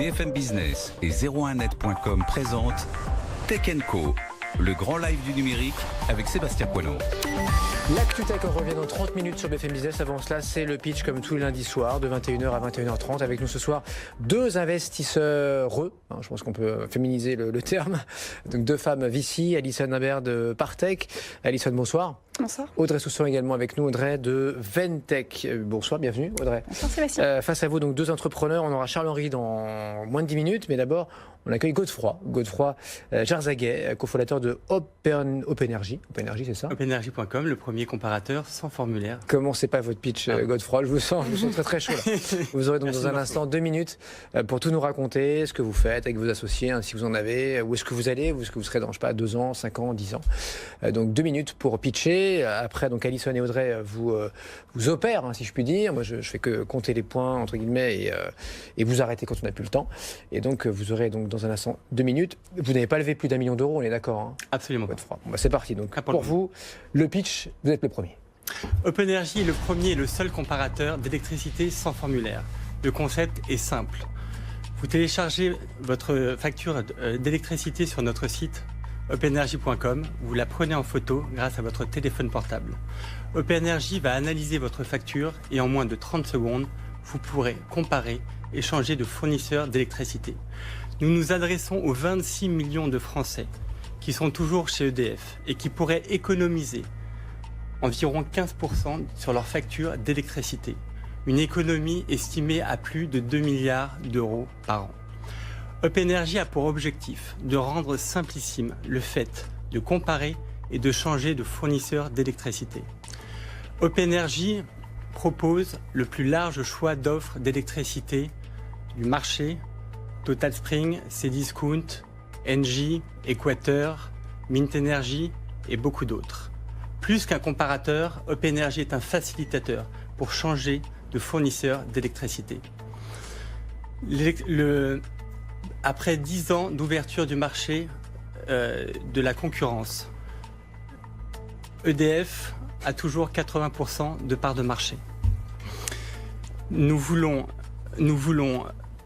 BFM Business et 01net.com présentent Tech & Co, le grand live du numérique avec Sébastien Coinon. L'actu Tech, on revient dans 30 minutes sur BFM Business. Avant cela, c'est le pitch comme tous les lundis soirs de 21h à 21h30. Avec nous ce soir, deux investisseurs, je pense qu'on peut féminiser le terme. Donc deux femmes Vici, Alison Imbert de Partech. Alison, bonsoir. Bonsoir. Audrey Soussan également avec nous, Audrey de Ventech. Bonsoir, bienvenue Audrey. Bonsoir Sébastien. Face à vous, donc deux entrepreneurs. On aura Charles-Henri dans moins de 10 minutes, mais d'abord, on accueille Godefroy Jarzaguet, cofondateur de OpenEnergy. OpenEnergy, c'est ça? OpenEnergy.com, le premier comparateur sans formulaire. Comment c'est pas votre pitch, Godefroy? Je vous sens très très chaud là. Vous aurez donc Merci dans un instant 2 minutes pour tout nous raconter, ce que vous faites avec vos associés, si vous en avez, où est-ce que vous allez, où est-ce que vous serez dans, je sais pas, 2 ans, 5 ans, 10 ans. Donc 2 minutes pour pitcher. Après, donc Alison et Audrey vous opèrent, si je puis dire. Moi, je fais que compter les points, entre guillemets, et vous arrêtez quand on n'a plus le temps. Et donc, vous aurez donc dans un instant 2 minutes. Vous n'avez pas levé plus d'1 million d'euros, on est d'accord? Absolument. Bon, c'est parti. Donc, pour vous, le pitch, vous êtes le premier. OpenEnergy est le premier et le seul comparateur d'électricité sans formulaire. Le concept est simple. Vous téléchargez votre facture d'électricité sur notre site openenergy.com, vous la prenez en photo grâce à votre téléphone portable. OpenEnergy va analyser votre facture et en moins de 30 secondes, vous pourrez comparer et changer de fournisseur d'électricité. Nous nous adressons aux 26 millions de Français qui sont toujours chez EDF et qui pourraient économiser environ 15% sur leur facture d'électricité. Une économie estimée à plus de 2 milliards d'euros par an. OpenEnergy a pour objectif de rendre simplissime le fait de comparer et de changer de fournisseur d'électricité. OpenEnergy propose le plus large choix d'offres d'électricité du marché: Total Spring, Cdiscount, Engie, Équateur, Mint Energy et beaucoup d'autres. Plus qu'un comparateur, OpenEnergy est un facilitateur pour changer de fournisseur d'électricité. Après 10 ans d'ouverture du marché de la concurrence, EDF a toujours 80% de part de marché. Nous voulons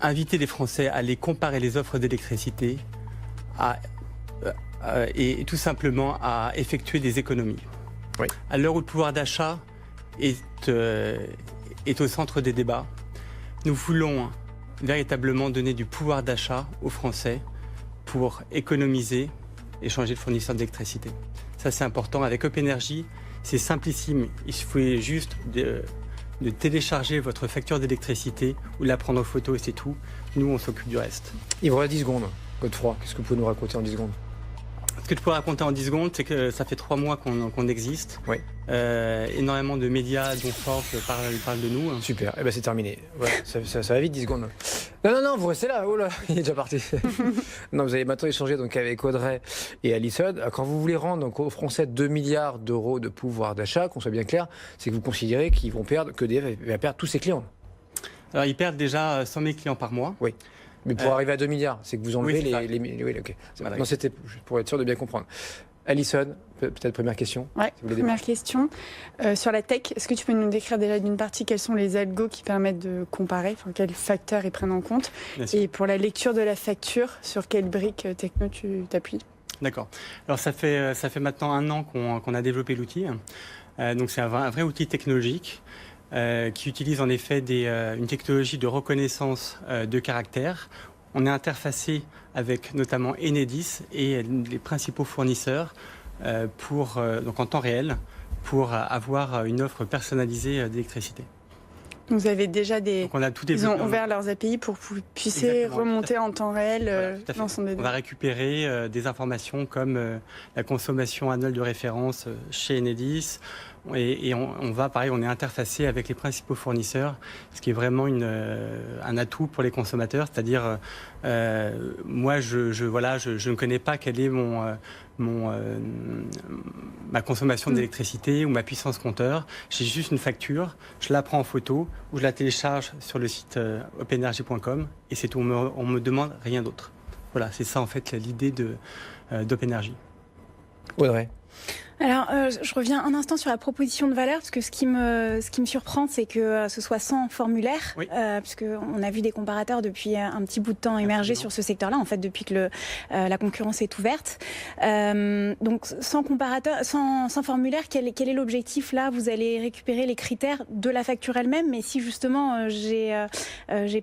inviter les Français à aller comparer les offres d'électricité et tout simplement à effectuer des économies. Oui. À l'heure où le pouvoir d'achat est au centre des débats, nous voulons véritablement donner du pouvoir d'achat aux Français pour économiser et changer de fournisseur d'électricité. Ça, c'est important. Avec OpenEnergy, c'est simplissime. Il suffit juste de télécharger votre facture d'électricité ou de la prendre en photo et c'est tout. Nous, on s'occupe du reste. Il vous reste 10 secondes. Godefroy, qu'est-ce que vous pouvez nous raconter en 10 secondes? Ce que je peux raconter en 10 secondes, c'est que ça fait 3 mois qu'on existe. Oui. Énormément de médias, dont Forbes, parlent de nous. Super, et c'est terminé. Ouais, ça va vite, 10 secondes. Non, vous restez là. Oh là, il est déjà parti. Non, vous allez maintenant échanger donc, avec Audrey et Alison. Quand vous voulez rendre donc, aux Français 2 milliards d'euros de pouvoir d'achat, qu'on soit bien clair, c'est que vous considérez qu'ils vont perdre, que EDF va perdre tous ses clients. Alors, ils perdent déjà 100 000 clients par mois. Oui. Mais pour arriver à 2 milliards, c'est que vous enlevez oui, ok. Voilà. Non, c'était pour être sûr de bien comprendre. Alison, peut-être première question. Ouais, première question. Sur la tech, est-ce que tu peux nous décrire déjà d'une partie quels sont les algos qui permettent de comparer, quels facteurs ils prennent en compte? Et pour la lecture de la facture, sur quelle brique techno tu t'appuies? D'accord. Alors ça fait maintenant 1 an qu'on a développé l'outil. Donc c'est un vrai outil technologique qui utilise en effet une technologie de reconnaissance de caractère. On est interfacé avec notamment Enedis et les principaux fournisseurs donc en temps réel pour avoir une offre personnalisée d'électricité. Vous avez déjà ils ont ouvert leurs API pour que vous puissiez remonter en temps réel l'ensemble des données. On va récupérer des informations comme la consommation annuelle de référence chez Enedis. Et on va, pareil, on est interfacé avec les principaux fournisseurs, ce qui est vraiment un atout pour les consommateurs. C'est-à-dire, moi, je ne connais pas quelle est ma consommation d'électricité ou ma puissance compteur. J'ai juste une facture, je la prends en photo ou je la télécharge sur le site openenergy.com et c'est tout. On me demande rien d'autre. Voilà, c'est ça en fait l'idée d'OpenEnergy. Audrey. Alors, je reviens un instant sur la proposition de valeur, parce que ce qui me surprend, c'est que ce soit sans formulaire, oui. Puisqu'on a vu des comparateurs depuis un petit bout de temps émerger sur ce secteur-là, en fait, depuis que la concurrence est ouverte. Donc, sans comparateur, sans formulaire, quel est l'objectif là? Vous allez récupérer les critères de la facture elle-même, mais si justement j'ai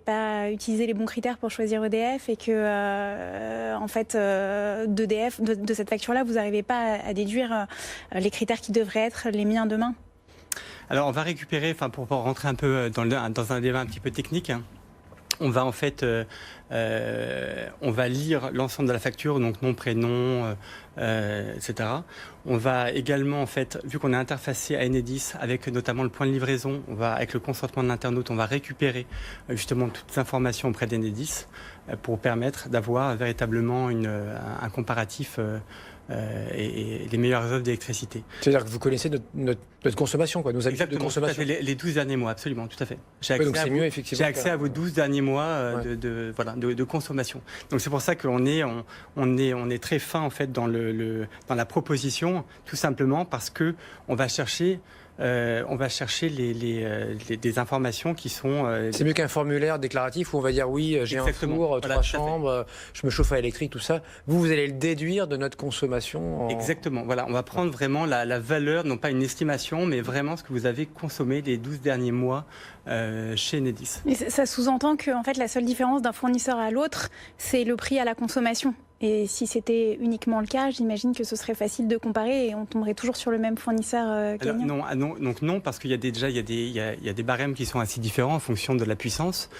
pas utilisé les bons critères pour choisir EDF et que en fait d'EDF, de cette facture-là, vous n'arrivez pas à déduire les critères qui devraient être les miens demain? Alors on va récupérer, pour rentrer un peu dans un débat un petit peu technique, on va en fait on va lire l'ensemble de la facture, donc nom, prénom, etc. On va également, en fait, vu qu'on est interfacé à Enedis avec notamment le point de livraison, avec le consentement de l'internaute, on va récupérer justement toutes les informations auprès d'Enedis pour permettre d'avoir véritablement un comparatif et les meilleures offres d'électricité. C'est-à-dire que vous connaissez notre consommation, nos habitudes de consommation. Les 12 derniers mois, absolument, tout à fait. J'ai accès à vos 12 derniers mois de consommation. Donc c'est pour ça qu'on est très fin en fait dans la proposition, tout simplement parce que on va chercher des informations qui sont... C'est mieux qu'un formulaire déclaratif où on va dire oui, j'ai un four, 3 chambres, je me chauffe à l'électrique, tout ça. Vous allez le déduire de notre consommation. Exactement. Voilà, on va prendre vraiment la valeur, non pas une estimation, mais vraiment ce que vous avez consommé les 12 derniers mois chez Enedis. Et ça sous-entend que en fait, la seule différence d'un fournisseur à l'autre, c'est le prix à la consommation. Et si c'était uniquement le cas, j'imagine que ce serait facile de comparer et on tomberait toujours sur le même fournisseur gagnant. Non, parce qu'il y a des barèmes qui sont assez différents en fonction de la puissance.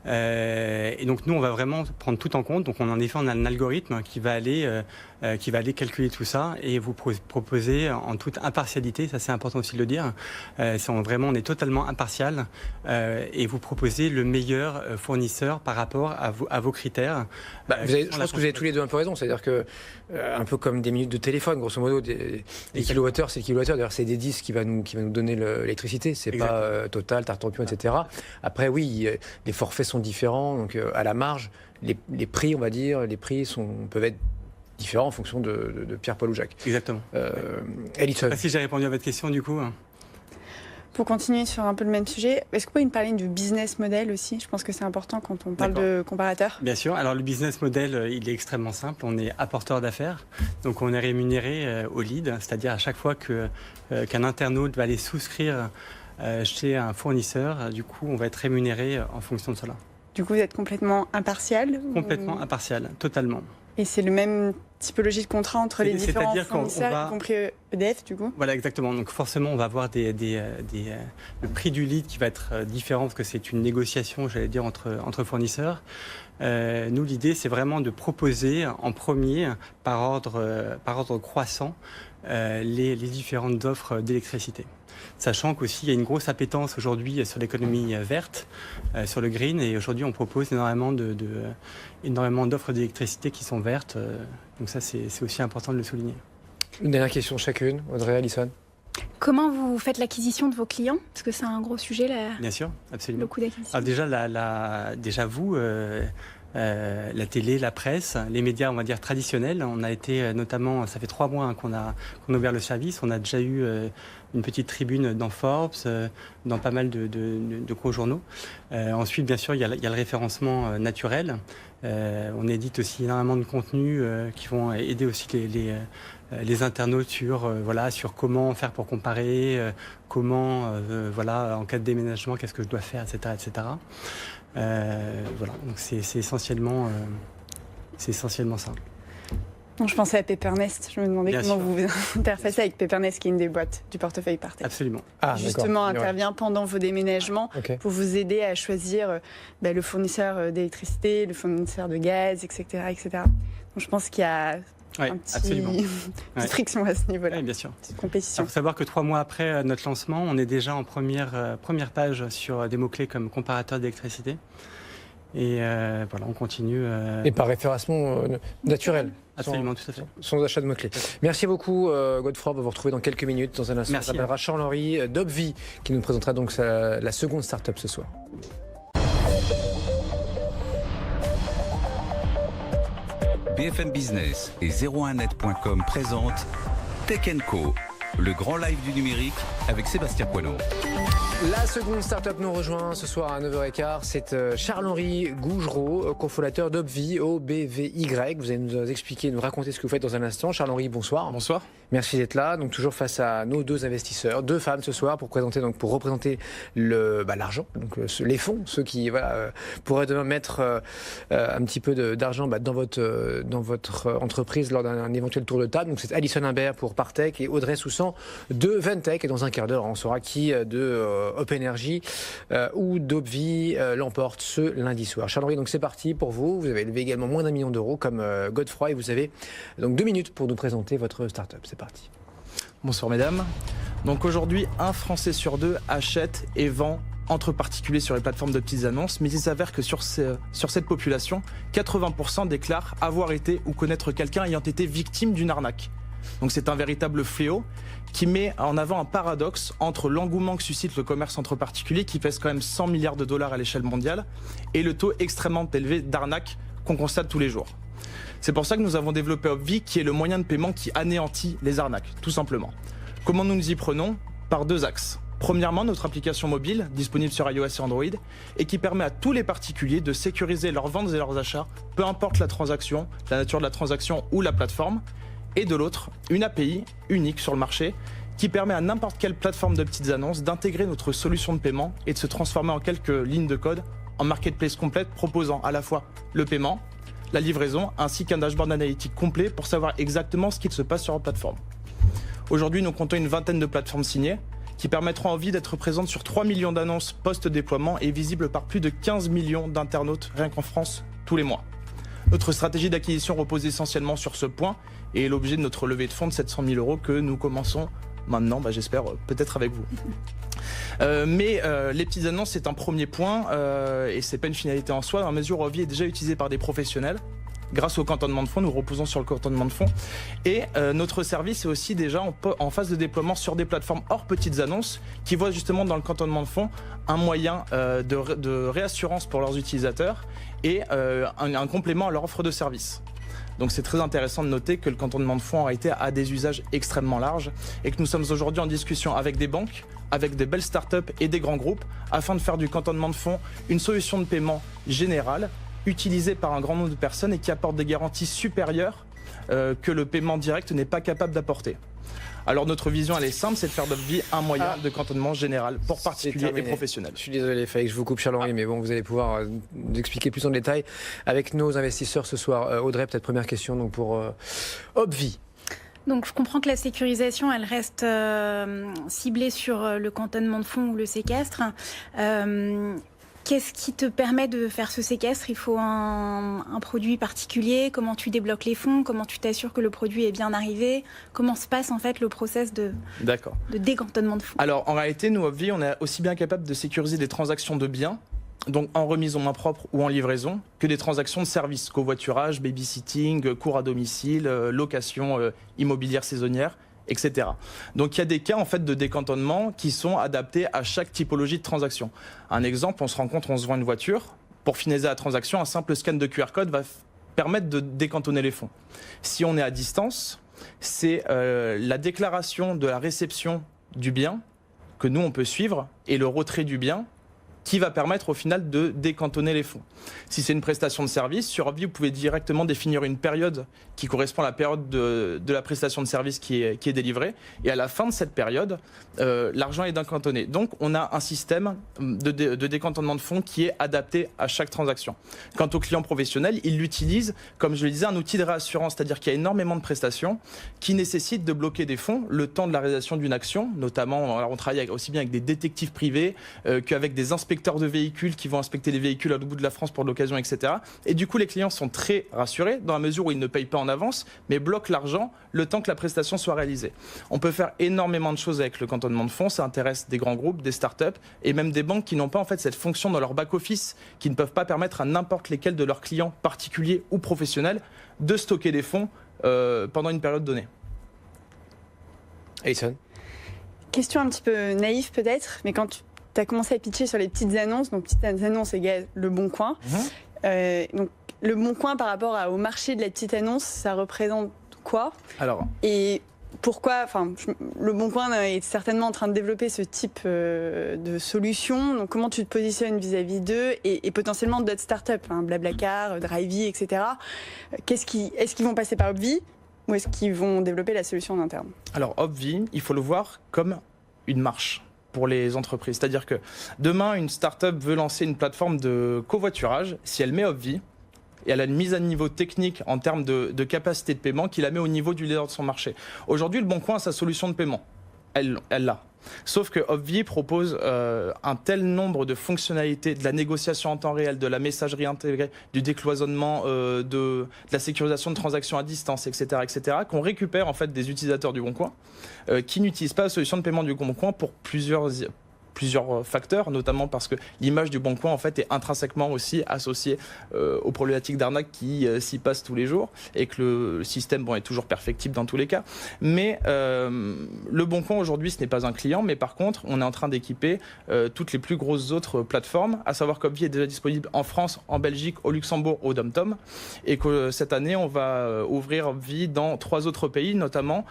Et donc nous, on va vraiment prendre tout en compte. Donc on a un algorithme qui va aller calculer tout ça et vous proposer en toute impartialité. Ça, c'est important aussi de le dire. On est totalement impartial et vous proposez le meilleur fournisseur par rapport à vos critères. Je pense que vous avez tous les deux un peu raison. C'est-à-dire que un peu comme des minutes de téléphone, grosso modo, les kilowattheures, c'est le kilowattheure. D'ailleurs, c'est Enedis qui va nous donner l'électricité. C'est pas Total, Tartampion, etc. Après, oui, les forfaits sont différents. Donc, à la marge, les prix, on va dire, peuvent être différents en fonction de Pierre-Paul ou Jacques. Exactement. Alison. Si j'ai répondu à votre question, du coup. Pour continuer sur un peu le même sujet, est-ce que vous pouvez me parler du business model aussi? Je pense que c'est important quand on parle de comparateur. Bien sûr. Alors le business model, il est extrêmement simple. On est apporteur d'affaires, donc on est rémunéré au lead, c'est-à-dire à chaque fois qu'un internaute va aller souscrire chez un fournisseur, du coup, on va être rémunéré en fonction de cela. Du coup, vous êtes complètement impartial? Complètement impartial, totalement. Et c'est le même typologie de contrat entre les différents fournisseurs, y compris EDF, du coup? Voilà, exactement. Donc forcément, on va avoir le prix du lead qui va être différent parce que c'est une négociation, j'allais dire, entre fournisseurs. Nous, l'idée, c'est vraiment de proposer en premier, par ordre croissant, les différentes offres d'électricité. Sachant qu'aussi il y a une grosse appétence aujourd'hui sur l'économie verte, sur le green, et aujourd'hui on propose énormément d'offres d'électricité qui sont vertes. Donc ça c'est aussi important de le souligner. Une dernière question chacune, Audrey, Alison. Comment vous faites l'acquisition de vos clients? Parce que c'est un gros sujet, Bien sûr, absolument. Le coût d'acquisition. Alors déjà vous, la télé, la presse, les médias, on va dire traditionnels. On a été notamment, ça fait 3 mois qu'on a ouvert le service. On a déjà eu une petite tribune dans Forbes, dans pas mal de gros journaux. Ensuite, bien sûr, il y a le référencement naturel. On édite aussi énormément de contenus qui vont aider aussi les internautes sur comment faire pour comparer, en cas de déménagement, qu'est-ce que je dois faire, etc., etc. Donc c'est essentiellement ça. Je pensais à Peppernest. Je me demandais comment vous interfacez avec Peppernest, qui est une des boîtes du portefeuille Partech. Absolument. Justement, intervient pendant vos déménagements pour vous aider à choisir le fournisseur d'électricité, le fournisseur de gaz, etc. etc. Donc je pense qu'il y a une petite friction à ce niveau-là. Oui, bien sûr. Petite compétition. Il faut savoir que 3 mois après notre lancement, on est déjà en première page sur des mots-clés comme comparateur d'électricité. Et on continue. Et par référencement naturel. Absolument, tout à fait. Sans achat de mots-clés. Merci beaucoup, Godefroy. On va vous retrouver dans quelques minutes. Dans un instant, on s'appellera Charles-Henri d'Obvi, qui nous présentera donc la seconde start-up ce soir. BFM Business et 01net.com présentent Tech Co, le grand live du numérique avec Sébastien Coineau. La seconde start-up nous rejoint ce soir à 9h15. C'est Charles-Henri Gougereau, cofondateur d'Obvy, OBVY. Vous allez nous expliquer, nous raconter ce que vous faites dans un instant. Charles-Henri, bonsoir. Bonsoir. Merci d'être là. Donc toujours face à nos deux investisseurs, deux femmes ce soir pour représenter l'argent, donc les fonds, ceux qui pourraient demain mettre un petit peu d'argent dans votre entreprise lors d'un éventuel tour de table. Donc c'est Alison Imbert pour Partech et Audrey Soussan de Ventech. Et dans un quart d'heure, on saura qui de Open Energy ou d'Obvy l'emporte ce lundi soir. Charles-Henri, donc c'est parti pour vous. Vous avez levé également moins d'1 million d'euros comme Godefroy et vous avez donc 2 minutes pour nous présenter votre start-up. C'est parti. Bonsoir mesdames. Donc aujourd'hui, un Français sur 2 achète et vend entre particuliers sur les plateformes de petites annonces, mais il s'avère que sur cette population, 80% déclarent avoir été ou connaître quelqu'un ayant été victime d'une arnaque. Donc c'est un véritable fléau qui met en avant un paradoxe entre l'engouement que suscite le commerce entre particuliers, qui pèse quand même 100 milliards de dollars à l'échelle mondiale, et le taux extrêmement élevé d'arnaques qu'on constate tous les jours. C'est pour ça que nous avons développé Obvy, qui est le moyen de paiement qui anéantit les arnaques, tout simplement. Comment nous nous y prenons ? Par 2 axes. Premièrement, notre application mobile, disponible sur iOS et Android, et qui permet à tous les particuliers de sécuriser leurs ventes et leurs achats, peu importe la transaction, la nature de la transaction ou la plateforme. Et de l'autre, une API unique sur le marché, qui permet à n'importe quelle plateforme de petites annonces d'intégrer notre solution de paiement et de se transformer en quelques lignes de code en marketplace complète, proposant à la fois le paiement, la livraison, ainsi qu'un dashboard analytique complet pour savoir exactement ce qu'il se passe sur la plateforme. Aujourd'hui, nous comptons une vingtaine de plateformes signées qui permettront à Obvy d'être présente sur 3 millions d'annonces post-déploiement et visible par plus de 15 millions d'internautes rien qu'en France tous les mois. Notre stratégie d'acquisition repose essentiellement sur ce point et est l'objet de notre levée de fonds de 700 000 € que nous commençons maintenant, j'espère, peut-être avec vous. Mais les petites annonces, c'est un premier point et c'est pas une finalité en soi, dans la mesure où Obvy est déjà utilisé par des professionnels. Grâce au cantonnement de fonds, nous reposons sur le cantonnement de fonds. Et notre service est aussi déjà en phase de déploiement sur des plateformes hors petites annonces qui voient justement dans le cantonnement de fonds un moyen de réassurance pour leurs utilisateurs et un complément à leur offre de service. Donc c'est très intéressant de noter que le cantonnement de fonds en réalité a des usages extrêmement larges et que nous sommes aujourd'hui en discussion avec des banques, avec des belles startups et des grands groupes afin de faire du cantonnement de fonds une solution de paiement générale utilisée par un grand nombre de personnes et qui apporte des garanties supérieures que le paiement direct n'est pas capable d'apporter. Alors notre vision elle est simple, c'est de faire d'Obvy un moyen de cantonnement général pour particuliers et professionnels. Je suis désolé, il fallait que je vous coupe Charles-Henri, mais bon, vous allez pouvoir nous expliquer plus en détail avec nos investisseurs ce soir. Audrey, peut-être première question donc pour Obvy. Donc je comprends que la sécurisation, elle reste ciblée sur le cantonnement de fonds ou le séquestre. Qu'est-ce qui te permet de faire ce séquestre ? Il faut un produit particulier. Comment tu débloques les fonds ? Comment tu t'assures que le produit est bien arrivé ? Comment se passe en fait le process de décantonnement de fonds ? Alors en réalité, nous, Obvy, on est aussi bien capable de sécuriser des transactions de biens, donc en remise en main propre ou en livraison, que des transactions de services, covoiturage, babysitting, cours à domicile, location immobilière saisonnière, etc. Donc il y a des cas en fait de décantonnement qui sont adaptés à chaque typologie de transaction. Un exemple, on se vend une voiture. Pour finaliser la transaction, un simple scan de QR code va permettre de décantonner les fonds. Si on est à distance, c'est la déclaration de la réception du bien que nous on peut suivre et le retrait du bien qui va permettre au final de décantonner les fonds. Si c'est une prestation de service, sur Obvy, vous pouvez directement définir une période qui correspond à la période de la prestation de service qui est délivrée. Et à la fin de cette période, l'argent est décantonné. Donc, on a un système de décantonnement de fonds qui est adapté à chaque transaction. Quant aux clients professionnels, ils l'utilisent, comme je le disais, un outil de réassurance, c'est-à-dire qu'il y a énormément de prestations qui nécessitent de bloquer des fonds le temps de la réalisation d'une action, notamment, alors on travaille aussi bien avec des détectives privés qu'avec des inspecteurs de véhicules qui vont inspecter les véhicules à l'autre bout de la France pour l'occasion, etc. Et du coup, les clients sont très rassurés dans la mesure où ils ne payent pas en avance, mais bloquent l'argent le temps que la prestation soit réalisée. On peut faire énormément de choses avec le cantonnement de fonds. Ça intéresse des grands groupes, des startups et même des banques qui n'ont pas en fait cette fonction dans leur back-office, qui ne peuvent pas permettre à n'importe lesquels de leurs clients particuliers ou professionnels de stocker des fonds pendant une période donnée. Alison. Question un petit peu naïve peut-être, mais quand tu as commencé à pitcher sur les petites annonces, donc petites annonces égale Le Bon Coin. Donc Le Bon Coin par rapport au marché de la petite annonce, ça représente quoi ? Alors, et pourquoi, Le Bon Coin est certainement en train de développer ce type de solution. Donc, comment tu te positionnes vis-à-vis d'eux et potentiellement d'autres startups, Blablacar, Drivey, etc. Est-ce qu'ils vont passer par Obvi ou est-ce qu'ils vont développer la solution en interne? Alors, Obvi, il faut le voir comme une marche pour les entreprises. C'est-à-dire que demain, une startup veut lancer une plateforme de covoiturage. Si elle met Obvi, et elle a une mise à niveau technique en termes de capacité de paiement qui la met au niveau du leader de son marché. Aujourd'hui, le Bon Coin a sa solution de paiement. Elle l'a. Sauf que Obvi propose un tel nombre de fonctionnalités, de la négociation en temps réel, de la messagerie intégrée, du décloisonnement, de la sécurisation de transactions à distance, etc., qu'on récupère en fait des utilisateurs du Bon Coin qui n'utilisent pas la solution de paiement du Bon Coin pour plusieurs facteurs, notamment parce que l'image du Bon Coin en fait est intrinsèquement aussi associée aux problématiques d'arnaque qui s'y passent tous les jours et que le système est toujours perfectible dans tous les cas. Mais le Bon Coin aujourd'hui ce n'est pas un client, mais par contre on est en train d'équiper toutes les plus grosses autres plateformes, à savoir qu'Obvi est déjà disponible en France, en Belgique, au Luxembourg, au DomTom, et que cette année on va ouvrir Obvi dans 3 autres pays, notamment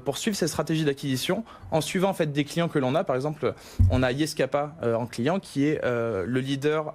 pour suivre ces stratégies d'acquisition en suivant en fait des clients que l'on a. Par exemple, on a Yescapa en client qui est le leader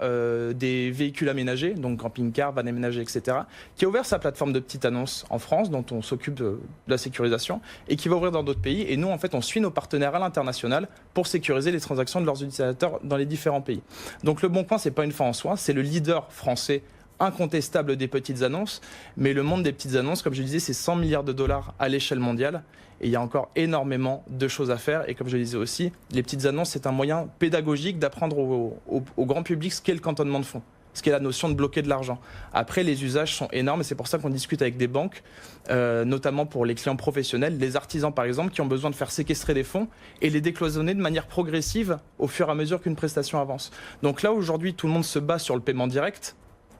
des véhicules aménagés, donc camping-car, van aménagés, etc., qui a ouvert sa plateforme de petites annonces en France dont on s'occupe de la sécurisation et qui va ouvrir dans d'autres pays. Et nous en fait on suit nos partenaires à l'international pour sécuriser les transactions de leurs utilisateurs dans les différents pays. Donc le Bon Coin c'est pas une fin en soi, c'est le leader français incontestable des petites annonces, mais le monde des petites annonces, comme je disais, c'est 100 milliards de dollars à l'échelle mondiale et il y a encore énormément de choses à faire. Et comme je le disais aussi, les petites annonces, c'est un moyen pédagogique d'apprendre au grand public ce qu'est le cantonnement de fonds, ce qu'est la notion de bloquer de l'argent. Après, les usages sont énormes et c'est pour ça qu'on discute avec des banques, notamment pour les clients professionnels, les artisans par exemple, qui ont besoin de faire séquestrer des fonds et les décloisonner de manière progressive au fur et à mesure qu'une prestation avance. Donc là, aujourd'hui, tout le monde se bat sur le paiement direct.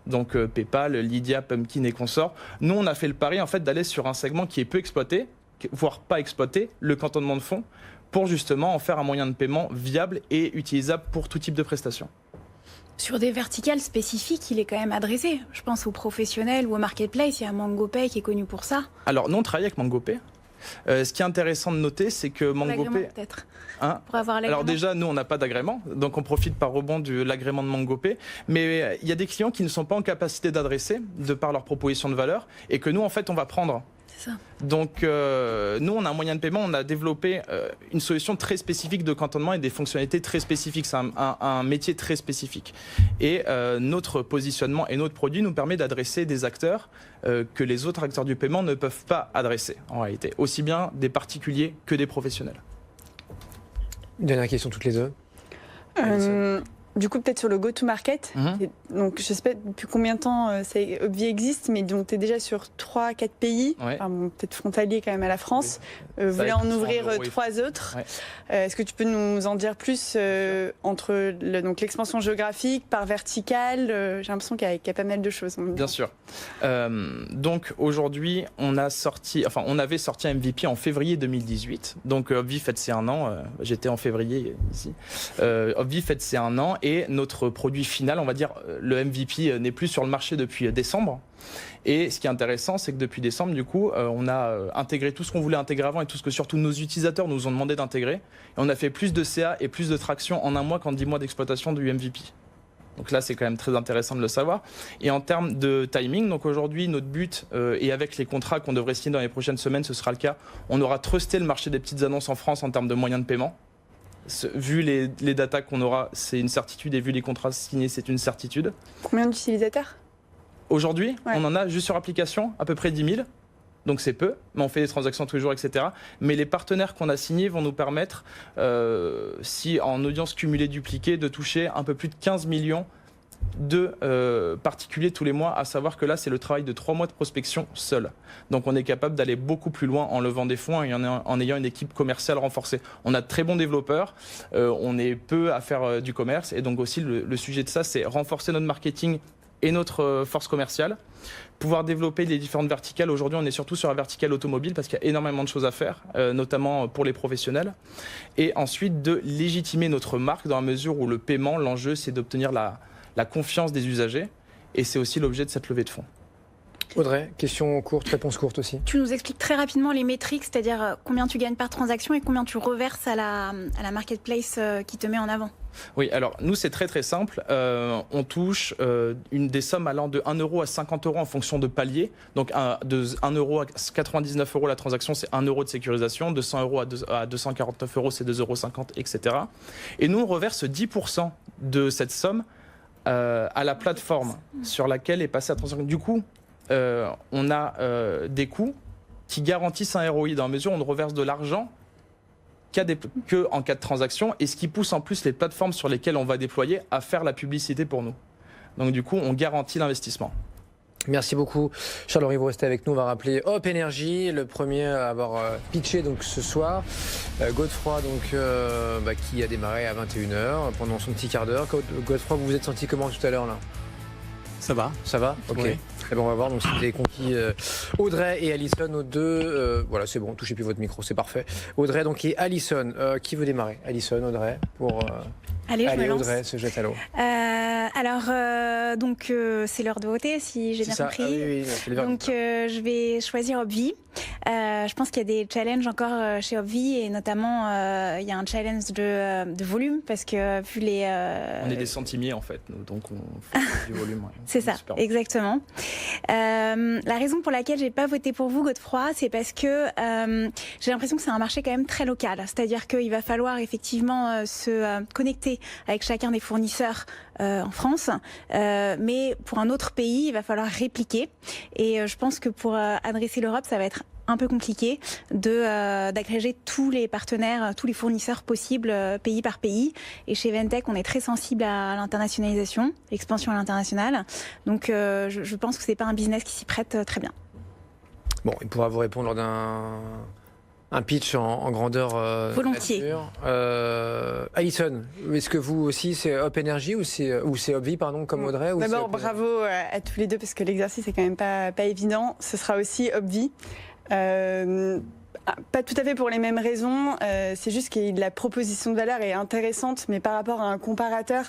Donc PayPal, Lydia, Pumpkin et consorts. Nous, on a fait le pari en fait d'aller sur un segment qui est peu exploité, voire pas exploité, le cantonnement de fonds, pour justement en faire un moyen de paiement viable et utilisable pour tout type de prestations. Sur des verticales spécifiques, il est quand même adressé. Je pense aux professionnels ou aux marketplace. Il y a MangoPay qui est connu pour ça. Alors, nous, on travaille avec MangoPay. Ce qui est intéressant de noter, c'est que MangoPay... peut-être. Pour avoir l'agrément. Alors déjà, nous, on n'a pas d'agrément, donc on profite par rebond de l'agrément de MangoPay. Mais il y a des clients qui ne sont pas en capacité d'adresser, de par leur proposition de valeur, et que nous, en fait, on va prendre. C'est ça. Donc, nous, on a un moyen de paiement, on a développé une solution très spécifique de cantonnement et des fonctionnalités très spécifiques. C'est un métier très spécifique. Et notre positionnement et notre produit nous permet d'adresser des acteurs que les autres acteurs du paiement ne peuvent pas adresser, en réalité. Aussi bien des particuliers que des professionnels. Une dernière question toutes les deux. Du coup, peut-être sur le go-to-market. Donc, je ne sais pas depuis combien de temps Obvi existe, mais donc tu es déjà sur 3-4 pays, ouais. Peut-être frontalier quand même à la France. Vous voulez en ouvrir 3 autres. Ouais. Est-ce que tu peux nous en dire plus entre l'expansion géographique, par verticale? J'ai l'impression qu'il y a pas mal de choses. Bien sûr. Donc aujourd'hui, on avait sorti un MVP en février 2018. Donc Obvi fête ses 1 an. J'étais en février ici. Obvi fête ses 1 an. Et notre produit final, on va dire, le MVP n'est plus sur le marché depuis décembre. Et ce qui est intéressant, c'est que depuis décembre, du coup, on a intégré tout ce qu'on voulait intégrer avant et tout ce que surtout nos utilisateurs nous ont demandé d'intégrer. Et on a fait plus de CA et plus de traction en 1 mois qu'en 10 mois d'exploitation du MVP. Donc là, c'est quand même très intéressant de le savoir. Et en termes de timing, donc aujourd'hui, notre but, et avec les contrats qu'on devrait signer dans les prochaines semaines, ce sera le cas, on aura trusté le marché des petites annonces en France en termes de moyens de paiement. Vu les datas qu'on aura, c'est une certitude, et vu les contrats signés, c'est une certitude. Combien d'utilisateurs ? Aujourd'hui, on en a juste sur application à peu près 10 000. Donc c'est peu, mais on fait des transactions tous les jours, etc. Mais les partenaires qu'on a signés vont nous permettre, si en audience cumulée dupliquée, de toucher un peu plus de 15 millions de particuliers tous les mois, à savoir que là c'est le travail de 3 mois de prospection seul. Donc on est capable d'aller beaucoup plus loin en levant des fonds et en ayant une équipe commerciale renforcée. On a de très bons développeurs, on est peu à faire du commerce, et donc aussi le sujet de ça, c'est renforcer notre marketing et notre force commerciale, pouvoir développer les différentes verticales. Aujourd'hui, on est surtout sur la verticale automobile parce qu'il y a énormément de choses à faire, notamment pour les professionnels. Et ensuite, de légitimer notre marque dans la mesure où le paiement, l'enjeu, c'est d'obtenir la confiance des usagers. Et c'est aussi l'objet de cette levée de fonds. Audrey, question courte, réponse courte aussi. Tu nous expliques très rapidement les métriques, c'est-à-dire combien tu gagnes par transaction et combien tu reverses à la marketplace qui te met en avant. Oui, alors nous c'est très très simple. On touche des sommes allant de 1 euro à 50 euros en fonction de palier. Donc de 1 euro à 99 euros la transaction, c'est 1 euro de sécurisation. De 100 euros à 249 euros, c'est 2,50 euros, etc. Et nous on reverse 10% de cette somme à la plateforme sur laquelle est passée la transaction. Du coup, on a des coûts qui garantissent un ROI dans la mesure où on ne reverse de l'argent que en cas de transaction, et ce qui pousse en plus les plateformes sur lesquelles on va déployer à faire la publicité pour nous. Donc du coup, on garantit l'investissement. Merci beaucoup. Charles-Henri, vous restez avec nous. On va rappeler Hop Energy, le premier à avoir pitché donc, ce soir. Godefroy, donc, qui a démarré à 21h pendant son petit quart d'heure. Godefroy, vous vous êtes senti comment tout à l'heure là? Ça va. Ça va? Ok. Oui. Eh ben, on va voir donc, si vous avez conquis Audrey et Alison, aux deux. Voilà, c'est bon, touchez plus votre micro, c'est parfait. Audrey donc, et Alison. Qui veut démarrer? Alison, Audrey, pour... Allez, je me lance. Audrey se jette à l'eau. Donc, c'est l'heure de voter, si j'ai bien compris. Ah, oui, c'est le verbe. Donc, je vais choisir Obvi. Je pense qu'il y a des challenges encore chez Obvi, et notamment, il y a un challenge de volume, parce que vu les... On est des centimiers, en fait, nous, donc on fait du volume. Ouais. C'est ça, exactement. La raison pour laquelle j'ai pas voté pour vous, Godefroy, c'est parce que j'ai l'impression que c'est un marché quand même très local. C'est-à-dire qu'il va falloir effectivement se connecter avec chacun des fournisseurs en France, mais pour un autre pays, il va falloir répliquer. Et je pense que pour adresser l'Europe, ça va être un peu compliqué d'agréger tous les partenaires, tous les fournisseurs possibles, pays par pays. Et chez Ventec, on est très sensible à l'internationalisation, l'expansion à l'international. Donc je pense que c'est pas un business qui s'y prête très bien. Bon, il pourra vous répondre lors d'un pitch en grandeur. Volontiers. Alison, est-ce que vous aussi c'est Hop Energy ou c'est Obvi, pardon, comme Audrey? D'abord, bravo à tous les deux, parce que l'exercice est quand même pas évident. Ce sera aussi Obvi. Pas tout à fait pour les mêmes raisons, c'est juste que la proposition de valeur est intéressante, mais par rapport à un comparateur,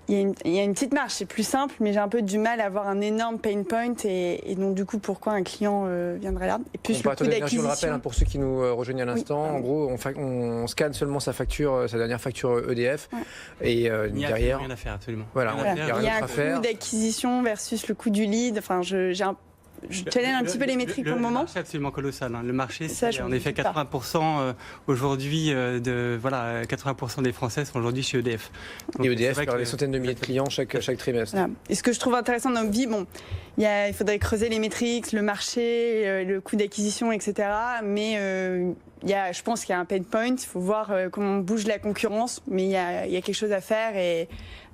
il y a une petite marge, c'est plus simple, mais j'ai un peu du mal à avoir un énorme pain point, et donc du coup pourquoi un client viendrait là. Et plus le coût d'acquisition. Je le rappelle pour ceux qui nous rejoignent à l'instant, en gros on scanne seulement sa dernière facture EDF, et derrière il n'y a rien à faire, absolument. Voilà, il y a un coût d'acquisition versus le coût du lead. Enfin, je challenge un petit peu les métriques pour le moment. Le marché est absolument colossal. Le marché, ça, c'est en effet 80% aujourd'hui, 80% des Français sont aujourd'hui chez EDF. Donc, et EDF perd des centaines de milliers de clients chaque trimestre. Voilà. Et ce que je trouve intéressant dans Obvi, il faudrait creuser les métriques, le marché, le coût d'acquisition, etc. Mais je pense qu'il y a un pain point. Il faut voir comment bouge la concurrence, mais il y a quelque chose à faire, et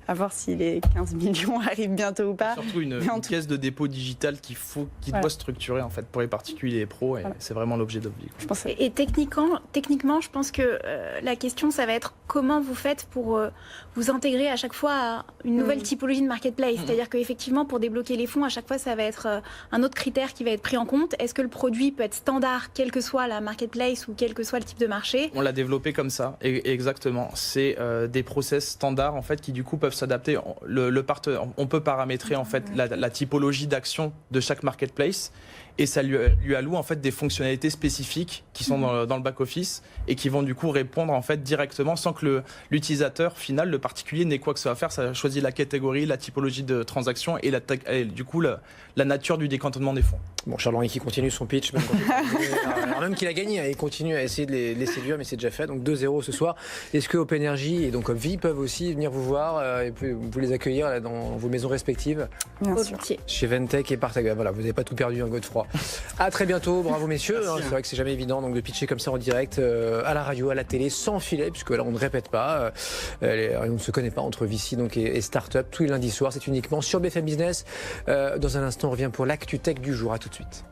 à voir si les 15 millions arrivent bientôt ou pas. Surtout une caisse de dépôt digitale qui doit structurer en fait pour les particuliers et les pros, et c'est vraiment l'objet d'Obvi. Et techniquement, je pense que la question, ça va être comment vous faites pour vous intégrer à chaque fois à une nouvelle typologie de marketplace. C'est-à-dire qu'effectivement, pour débloquer les fonds, à chaque fois, ça va être un autre critère qui va être pris en compte. Est-ce que le produit peut être standard, quelle que soit la marketplace ou quel que soit le type de marché? On l'a développé comme ça, exactement. C'est des process standards en fait qui du coup peuvent s'adapter. On peut paramétrer en fait la typologie d'action de chaque marketplace, et ça lui alloue en fait des fonctionnalités spécifiques qui sont dans le back office et qui vont du coup répondre en fait directement sans que l'utilisateur final, le particulier, n'ait quoi que ce soit à faire. Ça choisit la catégorie, la typologie de transaction et du coup la nature du décantonnement des fonds. Bon, Charles-Henri qui continue son pitch, même qu'il a gagné, il continue à essayer de les séduire, mais c'est déjà fait. Donc 2-0 ce soir. Est-ce que Hop Energy et donc Obvi peuvent aussi venir vous voir et vous les accueillir là, dans vos maisons respectives? Bien sûr. Chez Ventec et Partaga. Voilà, vous n'avez pas tout perdu, Godefroy. À très bientôt, bravo messieurs. C'est vrai que c'est jamais évident donc de pitcher comme ça en direct à la radio, à la télé, sans filet, puisque là on ne répète pas, on ne se connaît pas entre VC donc, et Startup. Tous les lundis soirs, c'est uniquement sur BFM Business. Dans un instant, on revient pour l'actu tech du jour. À tout de suite.